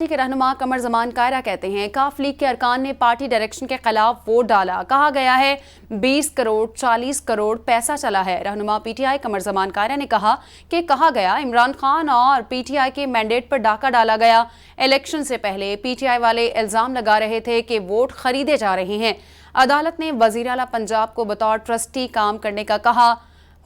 کے رہنما قمر زمان کائرہ کہتے ہیں کاف لیگ کے ارکان نے پارٹی ڈائریکشن کے خلاف ووٹ ڈالا. کہا گیا ہے 20 کروڑ 40 کروڑ پیسہ چلا ہے. رہنما P T I Qamar Zaman Kaira نے کہا گیا عمران خان اور پی ٹی آئی کے مینڈیٹ پر ڈاکہ ڈالا گیا. الیکشن سے پہلے پی ٹی آئی والے الزام لگا رہے تھے کہ ووٹ خریدے جا رہے ہیں. عدالت نے وزیر اعلیٰ پنجاب کو بطور ٹرسٹی کام کرنے کا کہا.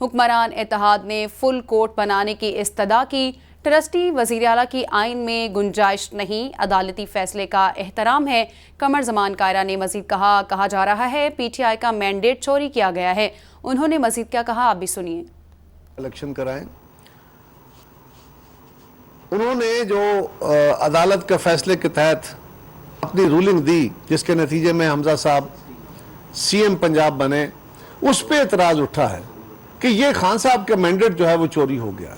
حکمران اتحاد نے فل کورٹ بنانے کی استدعا کی. ٹرسٹی وزیر اعلیٰ کی آئین میں گنجائش نہیں، عدالتی فیصلے کا احترام ہے. قمر زمان کائرہ نے مزید کہا جا رہا ہے پی ٹی آئی کا مینڈیٹ چوری کیا گیا ہے. انہوں نے مزید کیا کہا آپ بھی سنیے. الیکشن کرائیں، انہوں نے جو عدالت کے فیصلے کے تحت اپنی رولنگ دی جس کے نتیجے میں حمزہ صاحب سی ایم پنجاب بنے، اس پہ اعتراض اٹھا ہے کہ یہ خان صاحب کا مینڈیٹ جو ہے وہ چوری ہو گیا.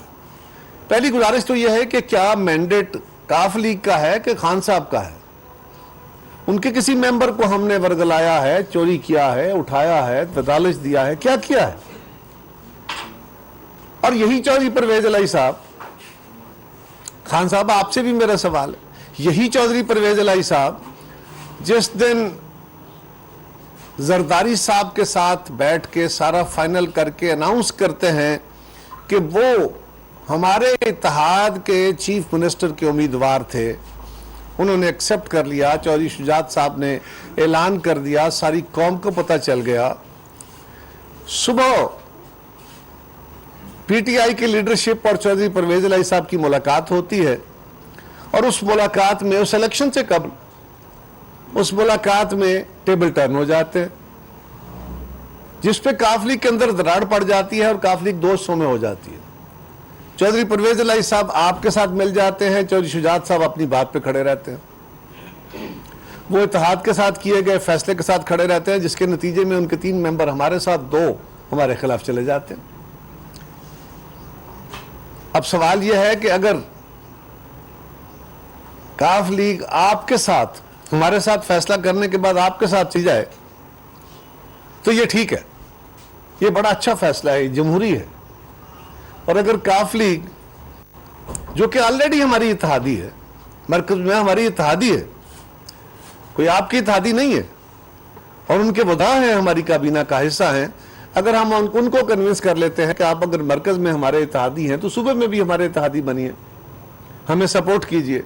پہلی گزارش تو یہ ہے کہ کیا مینڈیٹ کاف لیگ کا ہے کہ خان صاحب کا ہے؟ ان کے کسی ممبر کو ہم نے ورگلایا ہے، چوری کیا ہے، اٹھایا ہے، لالچ دیا ہے، کیا ہے؟ اور یہی چودھری پرویز الہی صاحب، خان صاحب آپ سے بھی میرا سوال ہے، یہی چودھری پرویز الہی صاحب جس دن زرداری صاحب کے ساتھ بیٹھ کے سارا فائنل کر کے اناؤنس کرتے ہیں کہ وہ ہمارے اتحاد کے چیف منسٹر کے امیدوار تھے، انہوں نے ایکسپٹ کر لیا، چودھری شجاعت صاحب نے اعلان کر دیا، ساری قوم کو پتہ چل گیا. صبح پی ٹی آئی کی لیڈرشپ اور چودھری پرویز الہی صاحب کی ملاقات ہوتی ہے، اور اس ملاقات میں اس الیکشن سے قبل اس ملاقات میں ٹیبل ٹرن ہو جاتے ہیں، جس پہ کاف لیگ کے اندر دراڑ پڑ جاتی ہے اور کاف لیگ دو حصوں میں ہو جاتی ہے. چودھری پرویز الہی صاحب آپ کے ساتھ مل جاتے ہیں، چودھری شجاعت صاحب اپنی بات پہ کھڑے رہتے ہیں. وہ اتحاد کے ساتھ کیے گئے فیصلے کے ساتھ کھڑے رہتے ہیں، جس کے نتیجے میں ان کے 3 ممبر ہمارے ساتھ، 2 ہمارے خلاف چلے جاتے ہیں. اب سوال یہ ہے کہ اگر کاف لیگ آپ کے ساتھ، ہمارے ساتھ فیصلہ کرنے کے بعد آپ کے ساتھ چل جائے تو یہ ٹھیک ہے، یہ بڑا اچھا فیصلہ ہے، یہ جمہوری ہے. اور اگر کاف لیگ جو کہ آلریڈی ہماری اتحادی ہے، مرکز میں ہماری اتحادی ہے، کوئی آپ کی اتحادی نہیں ہے، اور ان کے ودا ہیں، ہماری کابینہ کا حصہ ہیں، اگر ہم ان کو کنونس کر لیتے ہیں کہ آپ اگر مرکز میں ہمارے اتحادی ہیں تو صوبے میں بھی ہمارے اتحادی بنیے، ہمیں سپورٹ کیجئے،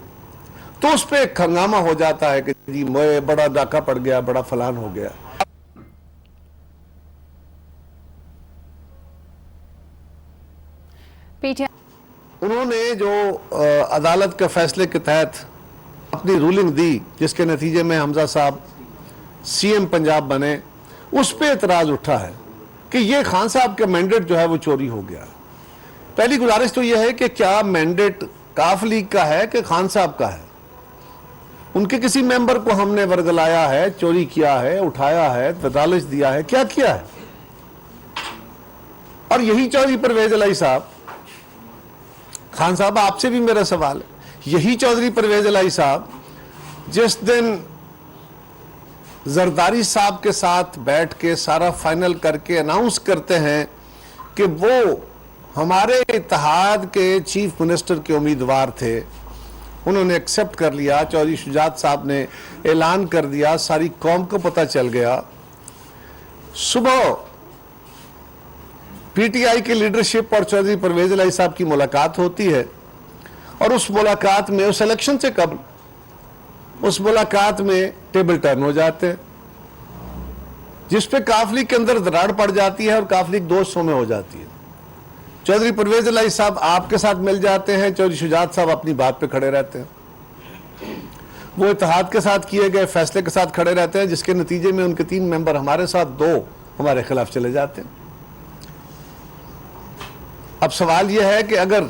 تو اس پہ ایک ہنگامہ ہو جاتا ہے کہ جی بڑا ڈاکہ پڑ گیا، بڑا فلان ہو گیا. انہوں نے جو عدالت کے فیصلے کے تحت اپنی رولنگ دی جس کے نتیجے میں حمزہ صاحب سی ایم پنجاب بنے، اس پہ اعتراض اٹھا ہے کہ یہ خان صاحب کا مینڈیٹ جو ہے وہ چوری ہو گیا. پہلی گزارش تو یہ ہے کہ کیا مینڈیٹ کاف لیگ کا ہے کہ خان صاحب کا ہے؟ ان کے کسی ممبر کو ہم نے ورگلایا ہے، چوری کیا ہے، اٹھایا ہے، لالچ دیا ہے، کیا ہے؟ اور یہی چودھری پرویز الہی صاحب، خان صاحب آپ سے بھی میرا سوال ہے، یہی چودھری پرویز الہی صاحب جس دن زرداری صاحب کے ساتھ بیٹھ کے سارا فائنل کر کے اناؤنس کرتے ہیں کہ وہ ہمارے اتحاد کے چیف منسٹر کے امیدوار تھے، انہوں نے ایکسپٹ کر لیا، چودھری شجاعت صاحب نے اعلان کر دیا، ساری قوم کو پتہ چل گیا. صبح پی ٹی آئی کی لیڈرشپ اور چودھری پرویز الہی صاحب کی ملاقات ہوتی ہے، اور اس ملاقات میں اس الیکشن سے قبل اس ملاقات میں ٹیبل ٹرن ہو جاتے ہیں، جس پہ کاف لیگ کے اندر دراڑ پڑ جاتی ہے اور کاف لیگ 2 حصوں میں ہو جاتی ہے. چودھری پرویز الہی صاحب آپ کے ساتھ مل جاتے ہیں، چودھری شجاعت صاحب اپنی بات پہ کھڑے رہتے ہیں. وہ اتحاد کے ساتھ کیے گئے فیصلے کے ساتھ کھڑے رہتے ہیں، جس کے نتیجے میں ان کے 3 ممبر ہمارے ساتھ، 2 ہمارے خلاف چلے جاتے ہیں. اب سوال یہ ہے کہ اگر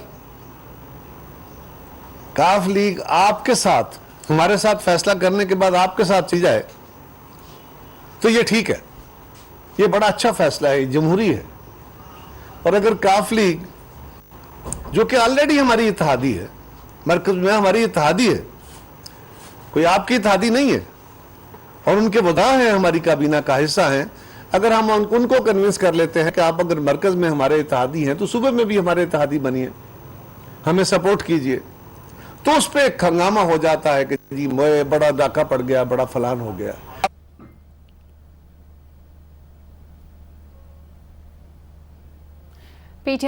کاف لیگ آپ کے ساتھ، ہمارے ساتھ فیصلہ کرنے کے بعد آپ کے ساتھ چل جائے تو یہ ٹھیک ہے، یہ بڑا اچھا فیصلہ ہے، یہ جمہوری ہے. اور اگر کاف لیگ جو کہ آلریڈی ہماری اتحادی ہے، مرکز میں ہماری اتحادی ہے، کوئی آپ کی اتحادی نہیں ہے، اور ان کے ودا ہیں، ہماری کابینہ کا حصہ ہیں، اگر ہم ان کو کنونس کر لیتے ہیں کہ آپ اگر مرکز میں ہمارے اتحادی ہیں تو صوبے میں بھی ہمارے اتحادی بنیے، ہمیں سپورٹ کیجئے، تو اس پہ ایک ہنگامہ ہو جاتا ہے کہ جی بڑا ڈاکہ پڑ گیا، بڑا فلان ہو گیا.